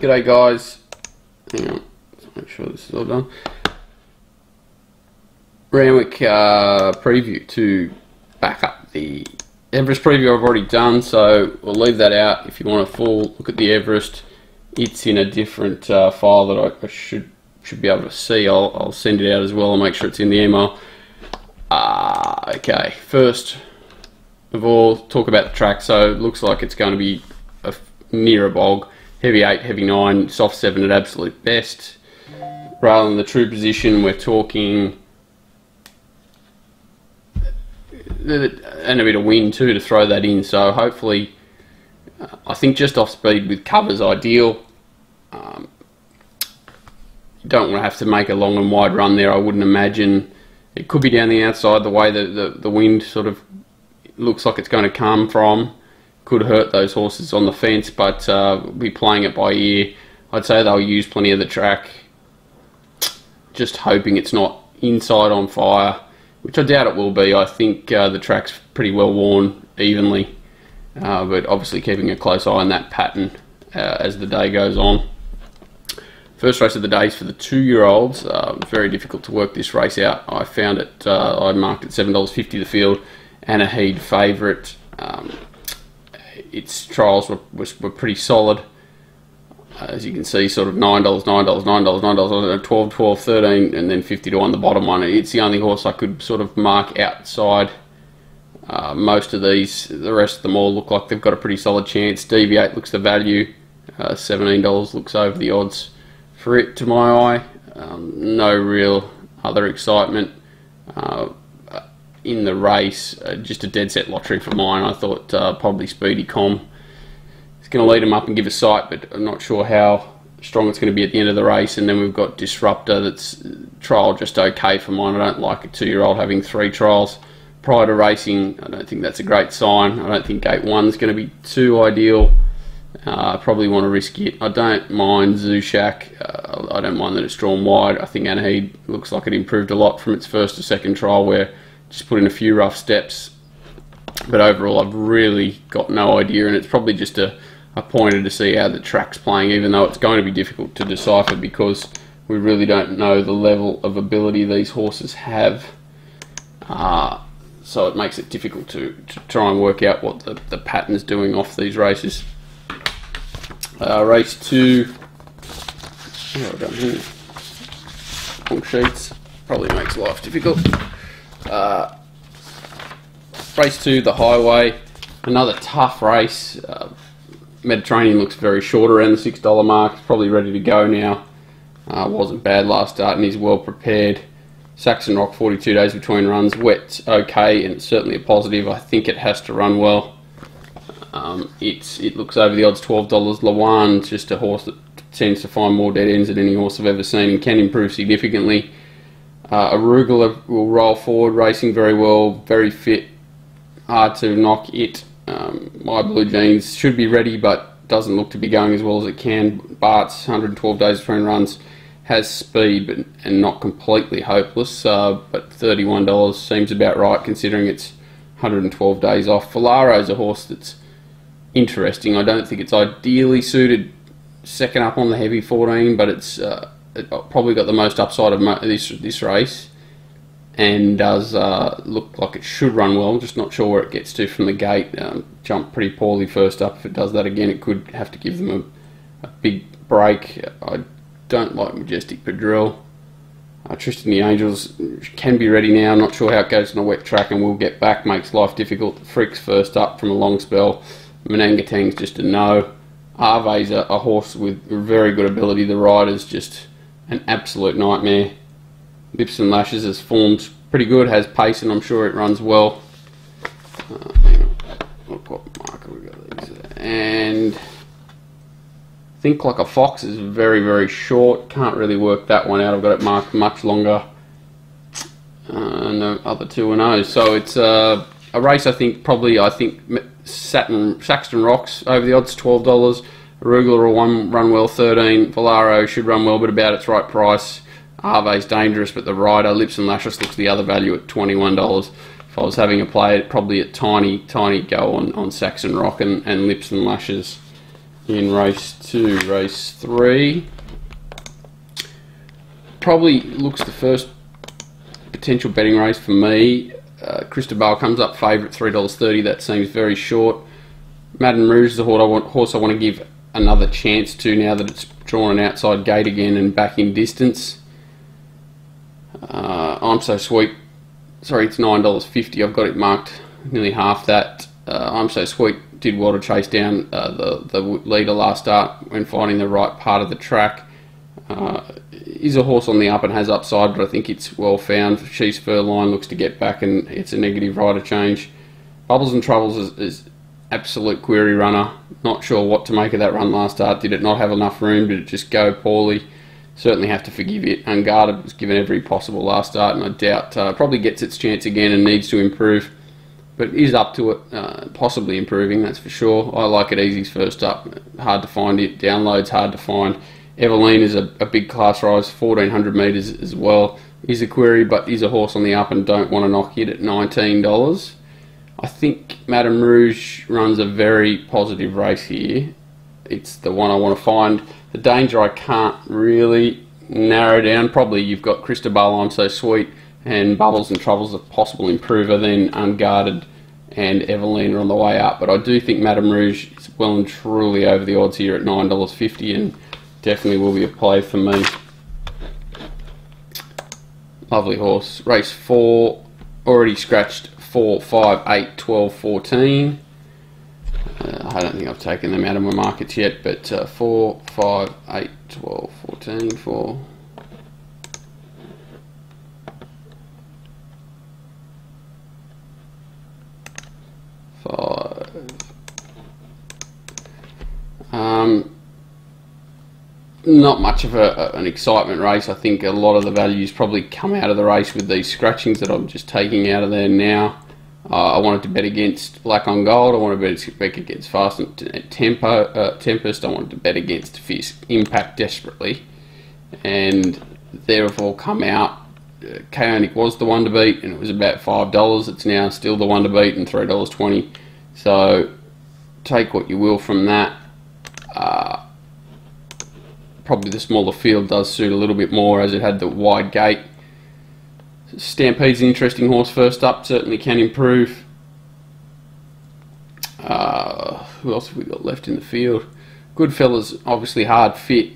G'day guys, hang on, let's make sure this is all done. Randwick preview to back up the Everest preview I've already done, so we'll leave that out. If you want a full look at the Everest, it's in a different file that I should be able to see. I'll send it out as well and make sure it's in the email. Okay, first of all, talk about the track. So it looks like it's going to be near a bog. Heavy 8, heavy 9, soft 7 at absolute best. Rather than the true position, we're talking, and a bit of wind too to throw that in. So hopefully, I think just off speed with cover's ideal. You don't want to have to make a long and wide run there, I wouldn't imagine. It could be down the outside, the way the wind sort of looks like it's going to come from. Could hurt those horses on the fence, but we'll be playing it by ear. I'd say they'll use plenty of the track. Just hoping it's not inside on fire, which I doubt it will be. I think the track's pretty well worn evenly, but obviously keeping a close eye on that pattern as the day goes on. First race of the day is for the 2-year-olds. Very difficult to work this race out. I found it, I marked it $7.50 the field. Anahid favourite. Its trials were pretty solid. As you can see, sort of $9, $9, $9, $9, $12, $12, 13, and then 50 to 1 the bottom one. It's the only horse I could sort of mark outside. Most of these, the rest of them all look like they've got a pretty solid chance. Deviate looks the value. $17 looks over the odds for it to my eye. No real other excitement in the race. Just a dead set lottery for mine. I thought probably Speedy Com is going to lead him up and give a sight, but I'm not sure how strong it's going to be at the end of the race. And then we've got Disruptor, that's trial just okay for mine. I don't like a 2-year-old having 3 trials prior to racing. I don't think that's a great sign. I don't think gate 1 is going to be too ideal. I probably want to risk it. I don't mind Zushak. I don't mind that it's drawn wide. I think Anahid looks like it improved a lot from its first to second trial, where just put in a few rough steps. But overall, I've really got no idea, and it's probably just a pointer to see how the track's playing, even though it's going to be difficult to decipher because we really don't know the level of ability these horses have. So it makes it difficult to try and work out what the pattern's doing off these races. Race 2. What have I done here? Long sheets. Probably makes life difficult. Race 2, the Highway. Another tough race. Mediterranean looks very short around the $6 mark. He's probably ready to go now. Wasn't bad last start and he's well prepared. Saxon Rock, 42 days between runs. Wet's okay and it's certainly a positive. I think it has to run well. It looks over the odds, $12. Lawan's just a horse that tends to find more dead ends than any horse I've ever seen and can improve significantly. Arugula will roll forward, racing very well, very fit, hard to knock it. My Blue Jeans should be ready, but doesn't look to be going as well as it can. Bart's 112 days between runs, has speed and not completely hopeless, but $31 seems about right considering it's 112 days off. Valaro's a horse that's interesting. I don't think it's ideally suited second up on the heavy 14, but it's it probably got the most upside of this race and does look like it should run well. Just not sure where it gets to from the gate. Jumped pretty poorly first up. If it does that again, it could have to give them a big break. I don't like Majestic Padrille. Tristan the Angels can be ready now. Not sure how it goes on a wet track and will get back. Makes life difficult. Freak's first up from a long spell. Menangatang's just a no. Arve's a horse with very good ability. The rider's just an absolute nightmare. Lips and Lashes has formed pretty good, has pace, and I'm sure it runs well. Hang on. Look what marker we got these. And Think Like a Fox is very, very short. Can't really work that one out. I've got it marked much longer. And the other two are no's. So it's a race I think Saxton Rocks over the odds, $12. Arugula will run well, 13. Valaro should run well, but about its right price. Arve's dangerous, but the rider, Lips and Lashes, looks the other value at $21. If I was having a play, probably a tiny go on Saxon Rock and Lips and Lashes. in race 2. Race 3 probably looks the first potential betting race for me. Cristobal comes up favourite, $3.30. That seems very short. Madame Rouge is the horse I want to give another chance to now that it's drawn an outside gate again and back in distance. I'm So Sweet, sorry, it's $9.50. I've got it marked nearly half that. I'm So Sweet did well to chase down the leader last start when finding the right part of the track. Is a horse on the up and has upside, but I think it's well found. She's Furline looks to get back, and it's a negative rider change. Bubbles and Troubles is absolute query runner. Not sure what to make of that run last start. Did it not have enough room? Did it just go poorly? Certainly have to forgive it. Unguarded was given every possible last start, and I doubt probably gets its chance again and needs to improve. But is up to it, possibly improving, that's for sure. I like it easy's first up. Hard to find it. Download's hard to find. Eveline is a big class rise, 1400 metres as well. Is a query, but is a horse on the up and don't want to knock it at $19. I think Madame Rouge runs a very positive race here. It's the one I want to find. The danger I can't really narrow down. Probably you've got Cristobal, I'm So Sweet, and Bubbles and Troubles a possible improver, then Unguarded and Eveline are on the way up. But I do think Madame Rouge is well and truly over the odds here at $9.50 and definitely will be a play for me. Lovely horse. Race 4, already scratched 4, 5, 8, 12, 14. I don't think I've taken them out of my markets yet, but 4, 5, 8, 12, 14, 4. Not much of an excitement race. I think a lot of the values probably come out of the race with these scratchings that I'm just taking out of there now. I wanted to bet against Black on Gold. I wanted to bet against Fast and Tempest. I wanted to bet against Fierce Impact desperately, and they've all come out. Chaotic was the one to beat, and it was about $5. It's now still the one to beat and $3.20. So take what you will from that. Probably the smaller field does suit a little bit more as it had the wide gate. Stampede's an interesting horse first up, certainly can improve. Who else have we got left in the field? Goodfellas, obviously hard fit.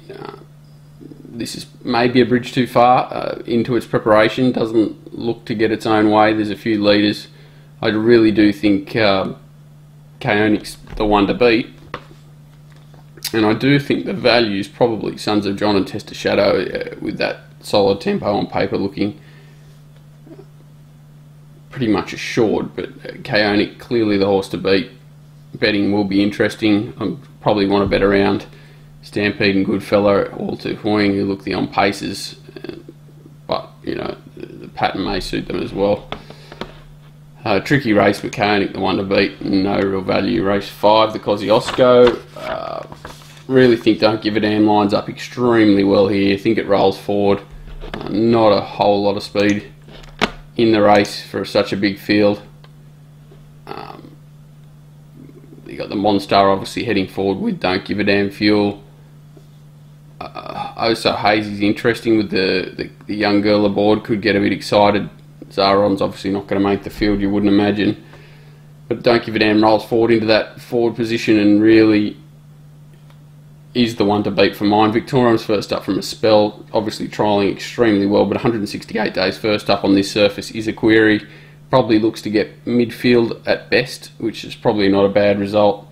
This is maybe a bridge too far into its preparation. Doesn't look to get its own way. There's a few leaders. I really do think Chaotic's the one to beat. And I do think the value is probably Sons of John and Test of Shadow with that solid tempo on paper looking pretty much assured. But Chaotic, clearly the horse to beat. Betting will be interesting. I probably want to bet around Stampede and Goodfella, all too hoying, who look the on paces. But, you know, the pattern may suit them as well. Tricky race, but Chaotic the one to beat. No real value. Race 5, the Kosciuszko. Really think Don't Give a Damn lines up extremely well here. Think it rolls forward. Not a whole lot of speed in the race for such a big field. You got the Monstar obviously heading forward with Don't Give a Damn fuel. Also Hazy's interesting with the young girl aboard. Could get a bit excited. Zaron's obviously not going to make the field, you wouldn't imagine. But Don't Give a Damn rolls forward into that forward position and really is the one to beat for mine. Victorium's first up from a spell, obviously trialling extremely well, but 168 days first up on this surface is a query. Probably looks to get midfield at best, which is probably not a bad result.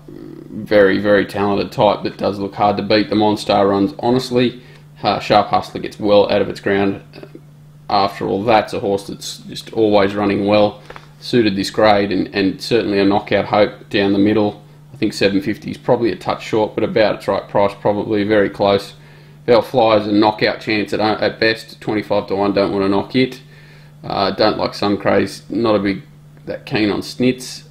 Very, very talented type that does look hard to beat. The Monstar runs honestly. Sharp Hustler gets well out of its ground. After all, that's a horse that's just always running well. Suited this grade and certainly a knockout hope down the middle. I think 750 is probably a touch short, but about its right price, probably very close. Bell Flyers a knockout chance at best, 25 to 1. Don't want to knock it. Don't like Sun Craze. Not that keen on Snits.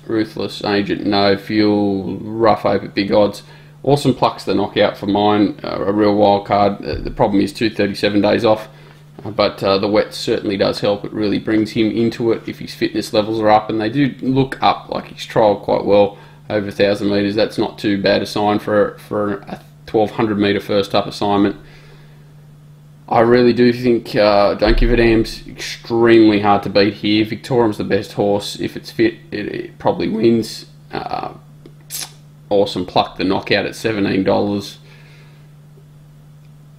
Ruthless Agent, no fuel. Rough over big odds. Awesome Pluck's the knockout for mine. A real wild card. The problem is 237 days off. But the wet certainly does help. It really brings him into it if his fitness levels are up, and they do look up. Like he's trialled quite well. over 1,000 metres. That's not too bad a sign for a 1,200 metre first up assignment. I really do think Don't Give a Damn's extremely hard to beat here. Victorium's the best horse. If it's fit, it probably wins. Awesome Pluck, the knockout at $17.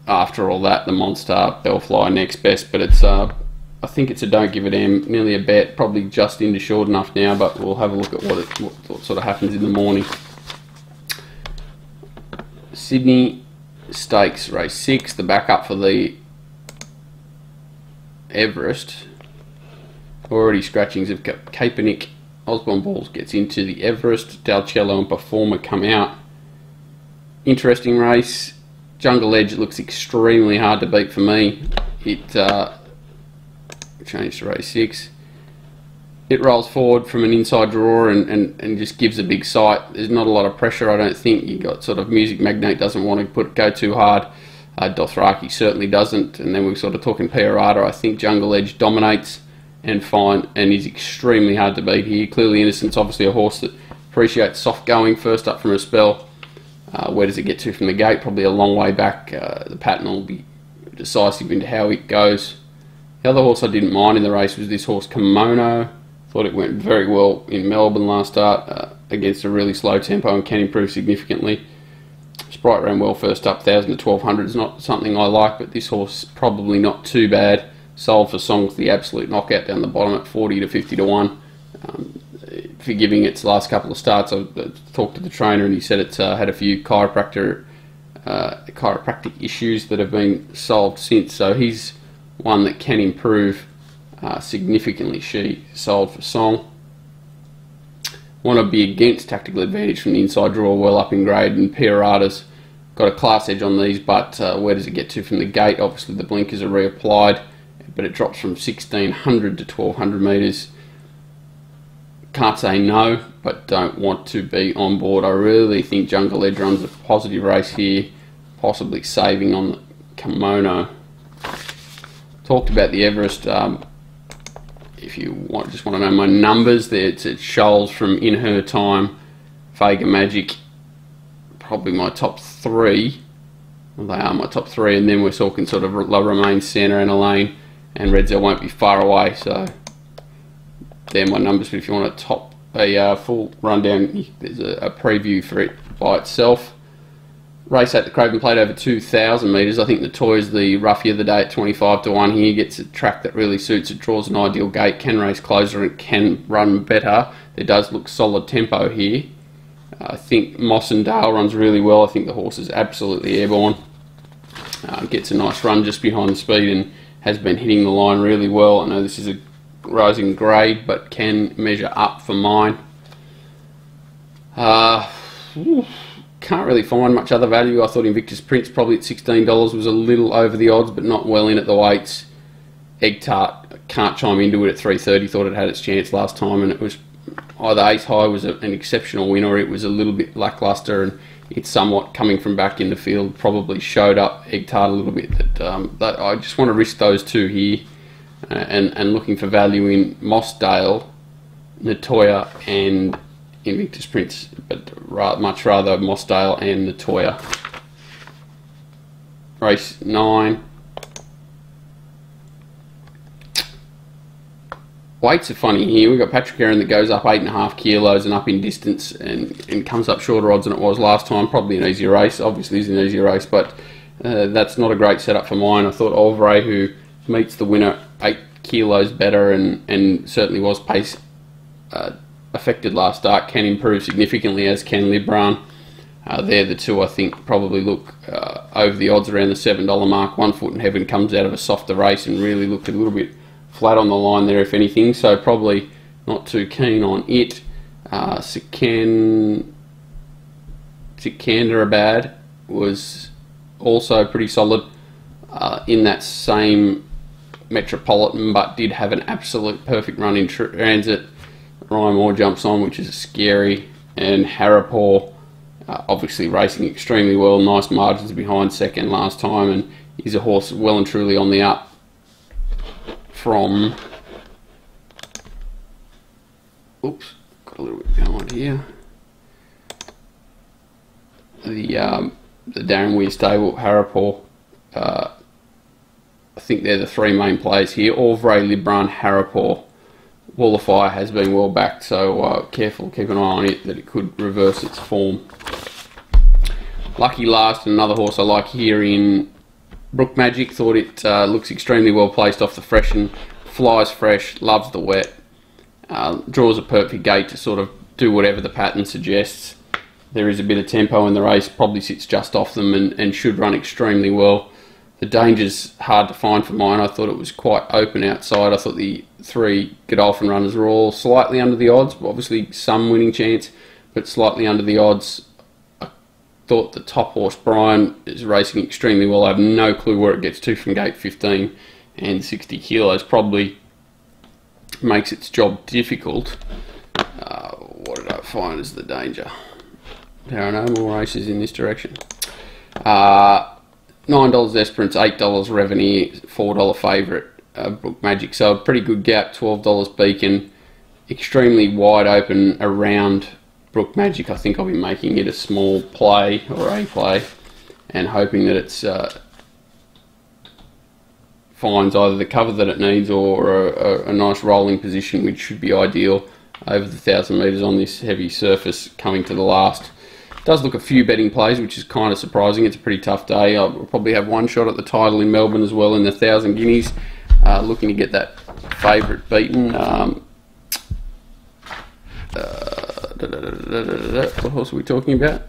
After all that, the Monster, Bellfly next best, but it's I think it's a Don't Give a Damn, nearly a bet, probably just into short enough now, but we'll have a look at what sort of happens in the morning. Sydney Stakes race 6, the backup for the Everest. Already scratchings of Kaepernick. Osborne Balls gets into the Everest. Dalcello and Performer come out. Interesting race. Jungle Edge looks extremely hard to beat for me. It changed to race 6. It rolls forward from an inside draw and just gives a big sight. There's not a lot of pressure, I don't think. You got sort of Music Magnate doesn't want to go too hard. Dothraki certainly doesn't. And then we're sort of talking Piorata. I think Jungle Edge dominates and fine and is extremely hard to beat here. Clearly Innocent's obviously a horse that appreciates soft going first up from a spell. Where does it get to from the gate? Probably a long way back. The pattern will be decisive into how it goes. The other horse I didn't mind in the race was this horse Kimono. Thought it went very well in Melbourne last start against a really slow tempo and can improve significantly. Sprite ran well first up, 1,000 to 1,200 is not something I like, but this horse is probably not too bad. Sold for Songs, the absolute knockout down the bottom at 40 to 50 to 1. Forgiving its last couple of starts, I talked to the trainer and he said it's had a few chiropractic issues that have been solved since, so he's one that can improve significantly. She sold for Song. Want to be against Tactical Advantage from the inside draw, well up in grade, and Piorata's got a class edge on these, but where does it get to from the gate? Obviously the blinkers are reapplied, but it drops from 1,600 to 1,200 metres. Can't say no, but don't want to be on board. I really think Jungle Edge runs a positive race here, possibly saving on the Kimono. Talked about the Everest. If you just want to know my numbers, it's Shoals from In Her Time, Vega Magic, probably my top 3. Well, they are my top 3, and then we're talking sort of La Romaine, Santa and Elaine, and Redzel won't be far away, so they're my numbers. But if you want a full rundown, there's a preview for it by itself. Race at the Craven Plate over 2,000 metres. I think Natoya's the roughie of the day at 25 to 1 here. Gets a track that really suits it, draws an ideal gate, can race closer and can run better. There does look solid tempo here. I think Moss and Dale runs really well. I think the horse is absolutely airborne. Gets a nice run just behind the speed and has been hitting the line really well. I know this is a rising grade, but can measure up for mine. Can't really find much other value. I thought Invictus Prince probably at $16 was a little over the odds, but not well in at the weights. Egg Tart, can't chime into it at 330. Thought it had its chance last time, and it was either Ace High was an exceptional win, or it was a little bit lackluster, and it's somewhat coming from back in the field. Probably showed up Egg Tart a little bit. But I just want to risk those two here, and looking for value in Mossdale, Natoya, and Invictus Prince, but much rather Mossdale and Natoya. Race 9. Weights are funny here. We've got Patrick Heron that goes up 8.5 kilos and up in distance and comes up shorter odds than it was last time. Probably an easier race. Obviously it's an easier race, but that's not a great setup for mine. I thought Olvray, who meets the winner 8 kilos better and certainly was pace affected last start, can improve significantly, as can Libran. They're the two I think probably look over the odds around the $7 mark. One Foot in Heaven comes out of a softer race and really looked a little bit flat on the line there, if anything, so probably not too keen on it. Sikandarabad was also pretty solid in that same Metropolitan, but did have an absolute perfect run in transit. Ryan Moore jumps on, which is scary, and Harapur obviously racing extremely well, nice margins behind second last time, and he's a horse well and truly on the up from, oops, got a little bit behind here, the Darren Weir stable, Harapur. I think they're the three main players here. Orvray, Libran, Harapur. Wall of Fire has been well backed, so careful, keep an eye on it, that it could reverse its form. Lucky Last, another horse I like here in Brook Magic. Thought it looks extremely well placed off the freshen, flies fresh, loves the wet, draws a perfect gate to sort of do whatever the pattern suggests. There is a bit of tempo in the race, probably sits just off them and should run extremely well. The danger's hard to find for mine. I thought it was quite open outside. I thought the three Godolphin runners were all slightly under the odds, but obviously some winning chance, but slightly under the odds. I thought the top horse, Brian, is racing extremely well. I have no clue where it gets to from gate 15, and 60 kilos probably makes its job difficult. What did I find as the danger? There are no more races in this direction. $9 Esperance, $8 Revenue, $4 Favourite, Brook Magic. So a pretty good gap. $12 Beacon, extremely wide open around Brook Magic. I think I'll be making it a small play or a play, and hoping that it's finds either the cover that it needs or a nice rolling position, which should be ideal over the 1,000 metres on this heavy surface coming to the last. Does look a few betting plays, which is kind of surprising. It's a pretty tough day. I'll probably have one shot at the title in Melbourne as well in the 1,000 guineas. Looking to get that favourite beaten. What horse are we talking about?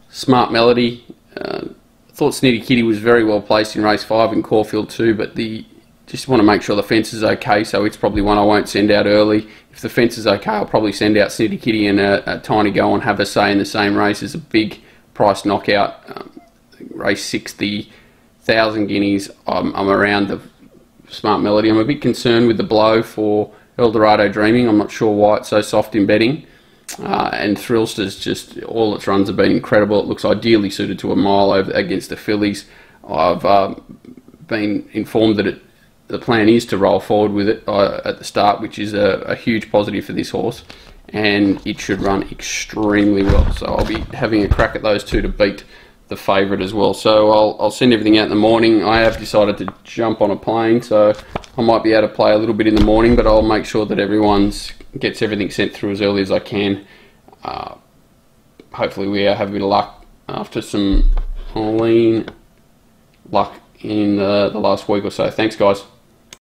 Smart Melody. Thought Snitty Kitty was very well placed in race 5 in Caulfield too, but just want to make sure the fence is okay, so it's probably one I won't send out early. If the fence is okay, I'll probably send out Snitty Kitty and a Tiny Go and have a say in the same race as a big price knockout. Race 6, the 1,000 guineas, I'm around the Smart Melody. I'm a bit concerned with the blow for Eldorado Dreaming. I'm not sure why it's so soft in betting. And Thrillster's just, all its runs have been incredible. It looks ideally suited to a mile over against the fillies. I've been informed that the plan is to roll forward with it at the start, which is a huge positive for this horse, and it should run extremely well. So I'll be having a crack at those two to beat the favourite as well. So I'll send everything out in the morning. I have decided to jump on a plane, so I might be able to play a little bit in the morning, but I'll make sure that everyone's gets everything sent through as early as I can. Hopefully we have a bit of luck after some lean luck in the last week or so. Thanks, guys.